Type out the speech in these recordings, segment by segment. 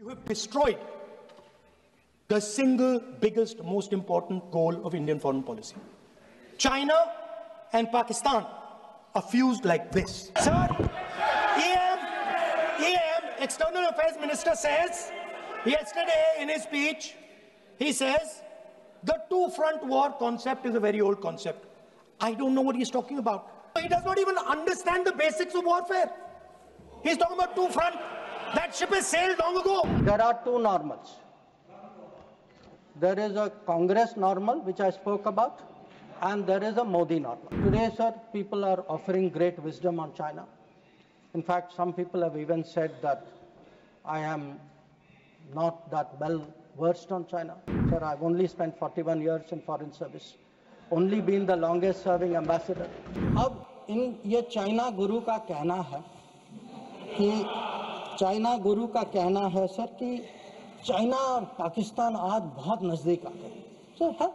You have destroyed the single biggest, most important goal of Indian foreign policy. China and Pakistan are fused like this. Sir, EM, External Affairs Minister says, yesterday in his speech, he says, the two-front war concept is a very old concept. I don't know what he's talking about. He does not even understand the basics of warfare. He's talking about two-front. That ship has sailed long ago. There are two normals. There is a Congress normal, which I spoke about, and there is a Modi normal. Today, sir, people are offering great wisdom on China. In fact, some people have even said that I am not that well versed on China. Sir, I've only spent 41 years in foreign service, only been the longest serving ambassador. अब ये China गुरु का कहना है कि China गुरु का कहना है sir कि चाइना और पाकिस्तान आज बहुत नजदीक आ गए। सर है,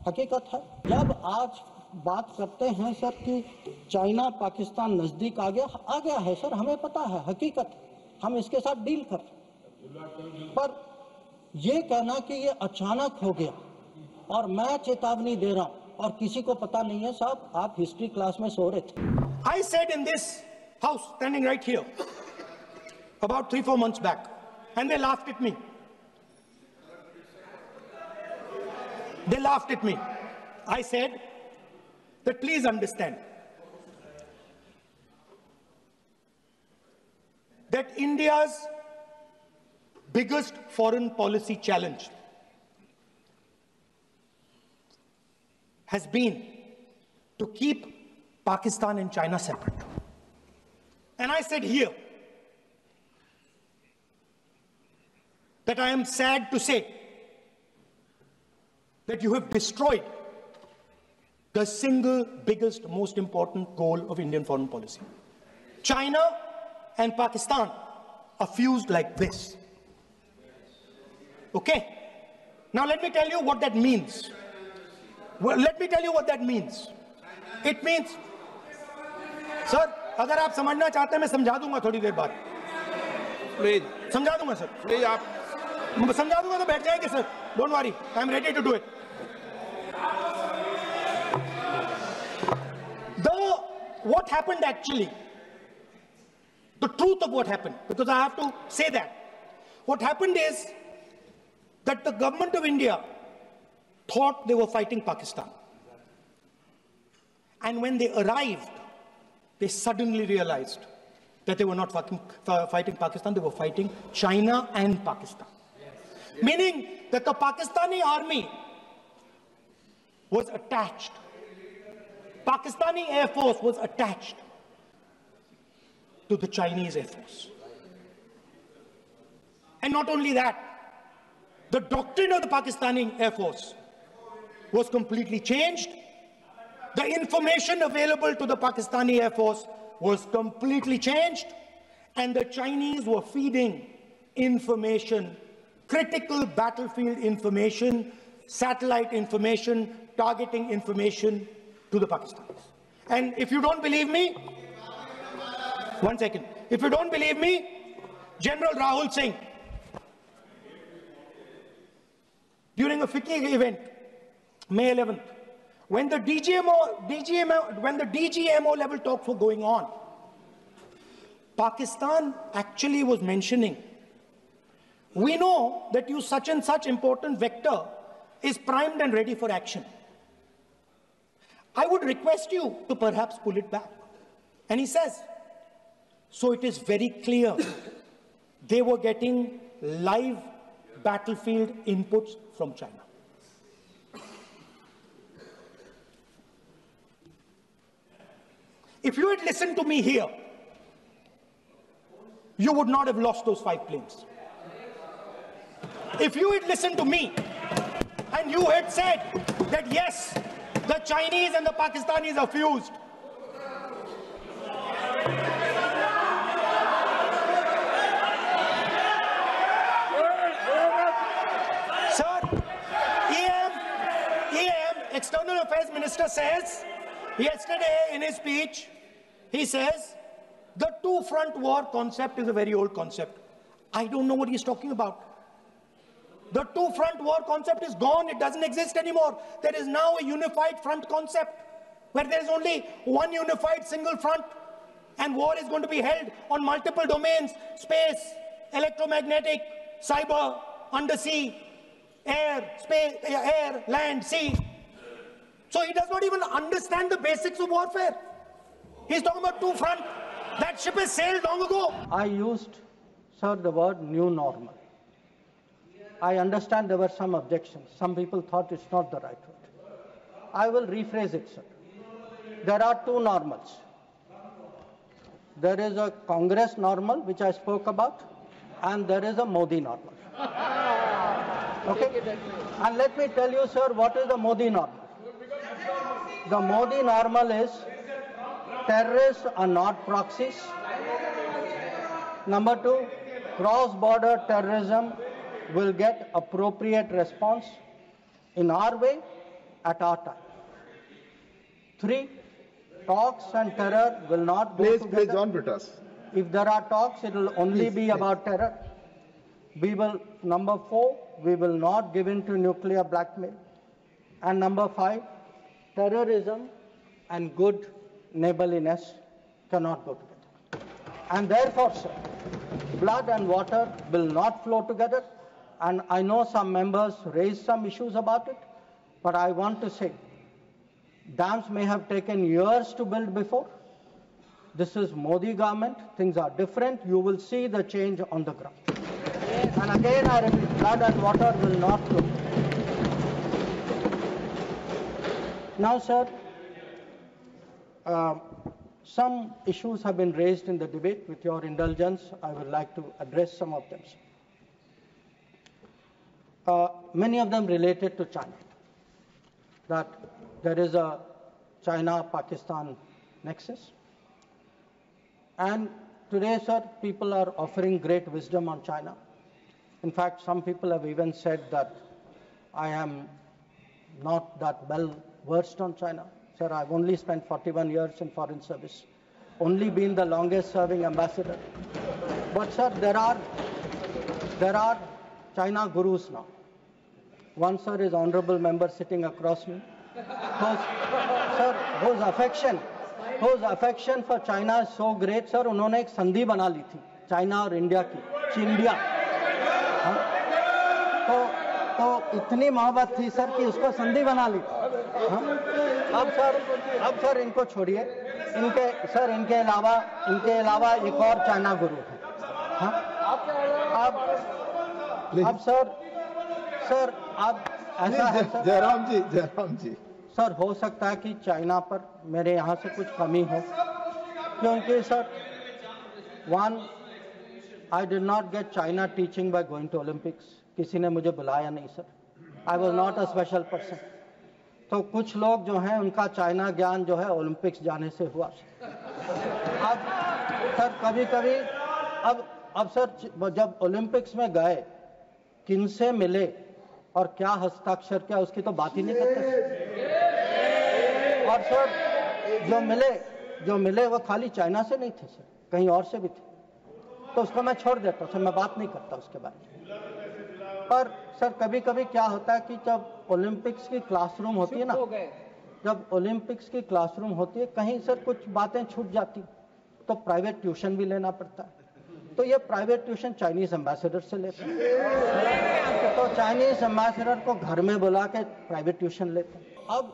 हकीकत है। जब आज बात करते हैं सर कि चाइना पाकिस्तान नजदीक आ गया है सर, हमें पता है, हकीकत है, हम इसके साथ डील कर रहे हैं। पर ये कहना कि ये अचानक हो गया और मैं चेतावनी दे रहा हूं और किसी को पता नहीं है, साहब आप हिस्ट्री क्लास में सो रहे थे। I said in this house, standing right here, about 3-4 months back, and they laughed at me. They laughed at me. I said that please understand that India's biggest foreign policy challenge has been to keep Pakistan and China separate. And I said here that I am sad to say that you have destroyed the single biggest, most important goal of Indian foreign policy. China and Pakistan are fused like this. Okay? Now let me tell you what that means. Well, let me tell you what that means. It means, sir, अगर आप समझना चाहते हैं मैं समझा दूंगा थोड़ी देर बाद। प्लीज समझा दूंगा सर। प्लीज आप समझा दूंगा तो बैठ जाएंगे sir. Don't worry, I am ready to do it. What happened actually, the truth of what happened, because I have to say that. What happened is that the government of India thought they were fighting Pakistan. And when they arrived, they suddenly realized that they were not fighting Pakistan, they were fighting China and Pakistan. Yes. Meaning that the Pakistani army was attached. Pakistani Air Force was attached to the Chinese Air Force. And not only that, the doctrine of the Pakistani Air Force was completely changed. The information available to the Pakistani Air Force was completely changed. And the Chinese were feeding information, critical battlefield information, satellite information, targeting information to the Pakistanis. And if you don't believe me, one second. If you don't believe me, General Rahul Singh, during a FICCI event, May 11th, when the DGMO level talks were going on, Pakistan actually was mentioning, we know that you such and such important vector is primed and ready for action. I would request you to perhaps pull it back. And he says, so it is very clear they were getting live battlefield inputs from China. If you had listened to me here, you would not have lost those 5 planes. If you had listened to me and you had said that yes, the Chinese and the Pakistanis are fused, sir, EM, External Affairs Minister says, yesterday in his speech, he says, the two-front war concept is a very old concept. I don't know what he's talking about. The two-front war concept is gone. It doesn't exist anymore. There is now a unified front concept where there is only one unified single front, and war is going to be held on multiple domains: space, electromagnetic, cyber, undersea, air, space, air, land, sea. So he does not even understand the basics of warfare. He's talking about two front. That ship has sailed long ago. I used, sir, the word new normal. I understand there were some objections. Some people thought it's not the right word. I will rephrase it, sir. There are two normals. There is a Congress normal, which I spoke about, and there is a Modi normal. Okay? And let me tell you, sir, what is the Modi normal? The Modi normal is terrorists are not proxies. Number two, cross-border terrorism will get appropriate response in our way at our time. Three, talks and terror will not go together. Please, John Britas. If there are talks, it will only be about terror. Number four, we will not give in to nuclear blackmail. And number five, terrorism and good neighborliness cannot go together. And therefore, sir, blood and water will not flow together. And I know some members raised some issues about it, but I want to say, dams may have taken years to build before. This is Modi government. Things are different. You will see the change on the ground. And again, I repeat, blood and water will not flow. Now, sir, some issues have been raised in the debate. With your indulgence, I would like to address some of them. Many of them related to China. That there is a China-Pakistan nexus. And today, sir, people are offering great wisdom on China. In fact, some people have even said that I am not that well versed on China. Sir, I've only spent 41 years in foreign service, only been the longest serving ambassador. But sir, there are China gurus now. One, sir, is honorable member sitting across me, whose affection for China is so great, sir. उन्होंने एक संधि बना ली थी China और India की, चिंडिया. तो इतनी मोहब्बत थी सर कि उसको संधि बना ली थी. अब सर इनको छोड़िए. इनके अलावा एक और चाइना गुरु है. अब सर अब ऐसा है सर. जयराम जी. सर, हो सकता है कि चाइना पर मेरे यहाँ से कुछ कमी हो, क्योंकि sir, one, I did not get China teaching by going to Olympics. किसी ने मुझे बुलाया नहीं sir. I was not a special person. तो कुछ लोग जो हैं उनका चाइना ज्ञान जो है ओलंपिक्स जाने से हुआ. अब सर कभी अब सर जब ओलंपिक्स में गए, किनसे मिले और क्या हस्ताक्षर किया, उसकी तो बात ही नहीं करते. और सर जो मिले वो खाली चाइना से नहीं थे सर, कहीं और से भी थे. तो उसको मैं छोड़ देता हूँ सर, मैं बात नहीं करता उसके बारे में. पर सर कभी कभी क्या होता है कि जब ओलंपिक्स की क्लासरूम होती है ना, कहीं सर कुछ बातें छूट जाती तो प्राइवेट ट्यूशन भी लेना पड़ता है. तो ये प्राइवेट ट्यूशन चाइनीज एम्बेसडर से लेते हैं. तो चाइनीज एम्बेसडर को घर में बुला के प्राइवेट ट्यूशन लेते हैं. अब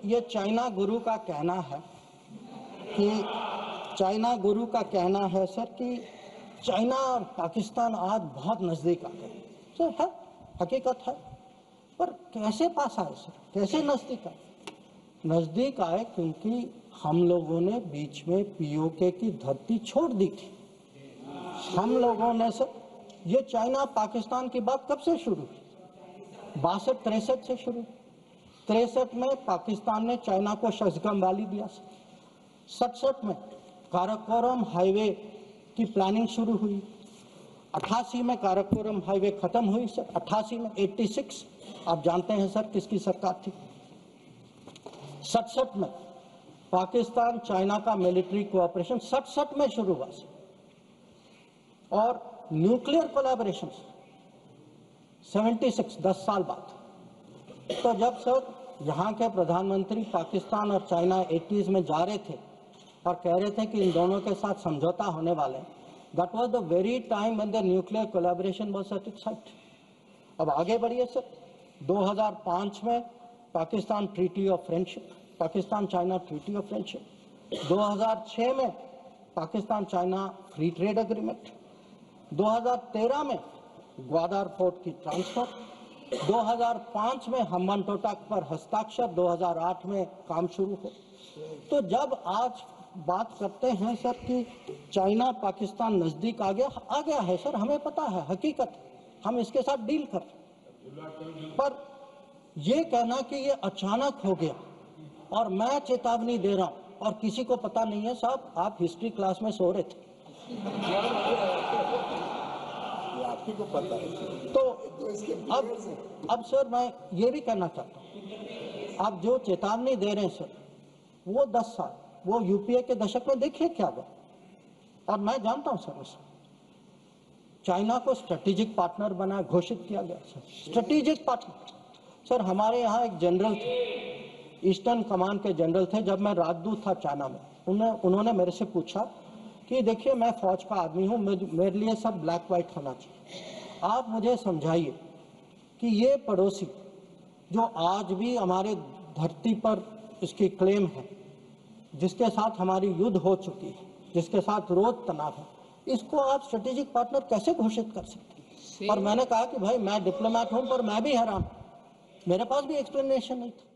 ये चाइना गुरु का कहना है सर कि चाइना और पाकिस्तान आज बहुत नजदीक आ गए. सर है, हकीकत है, पर कैसे पास आए सर, कैसे नजदीक आए? क्योंकि हम लोगों ने बीच में पीओके की धरती छोड़ दी थी. हम लोगों ने सर, ये चाइना पाकिस्तान की बात कब से शुरू हुई? 62-63 से शुरू. 63 में पाकिस्तान ने चाइना को शशगम वाली दिया सर. 67 में काराकोरम हाईवे की प्लानिंग शुरू हुई. 88 में काराकोरम हाईवे खत्म हुई सर. 88 में 86 आप जानते हैं सर किसकी सरकार थी. 67 में पाकिस्तान चाइना का मिलिट्री कोऑपरेशन 67 में शुरू हुआ सर. और न्यूक्लियर कोलैबोरेशन 76 10 साल बाद। तो जब सर यहाँ के प्रधानमंत्री पाकिस्तान और चाइना 80s में जा रहे थे और कह रहे थे कि इन दोनों के साथ समझौता होने वाले हैं, that was the very time when the nuclear collaboration was at its height. अब आगे बढ़िए सर, 2005 में Pakistan treaty of friendship, Pakistan China treaty of friendship, 2006 में Pakistan China free trade agreement, 2013 में ग्वादर पोर्ट की ट्रांसफर, 2005 में हम्बनटोटा पर हस्ताक्षर, 2008 में काम शुरू हो। तो जब आज बात करते हैं सर कि चाइना पाकिस्तान नजदीक आ गया है सर, हमें पता है, हकीकत, हम इसके साथ डील कर, पर ये कहना कि ये अचानक हो गया और मैं चेतावनी दे रहा हूं और किसी को पता नहीं है, साहब आप हिस्ट्री क्लास में सो रहे थे, आपको को पता है। तो अब सर मैं ये भी कहना चाहता हूँ, आप जो चेतावनी दे रहे हैं सर, वो 10 साल, वो यूपीए के दशक में देखिए क्या हुआ। और मैं जानता हूँ सर, उसे चाइना को स्ट्रेटेजिक पार्टनर बना, घोषित किया गया सर, स्ट्रेटेजिक पार्टनर। सर हमारे यहाँ एक जनरल थे, ईस्टर्न कमान के जनरल थे, जब मैं राजदूत था चाइना में, उन्होंने मेरे से पूछा कि देखिए मैं फौज का आदमी हूँ, मेरे लिए सब ब्लैक वाइट होना चाहिए, आप मुझे समझाइए कि ये पड़ोसी जो आज भी हमारे धरती पर इसकी क्लेम है, जिसके साथ हमारी युद्ध हो चुकी है, जिसके साथ रोज तनाव है, इसको आप स्ट्रेटेजिक पार्टनर कैसे घोषित कर सकते हैं। और मैंने कहा कि भाई मैं डिप्लोमेट हूं, पर मैं भी हैरान, मेरे पास भी एक्सप्लेनेशन नहीं था।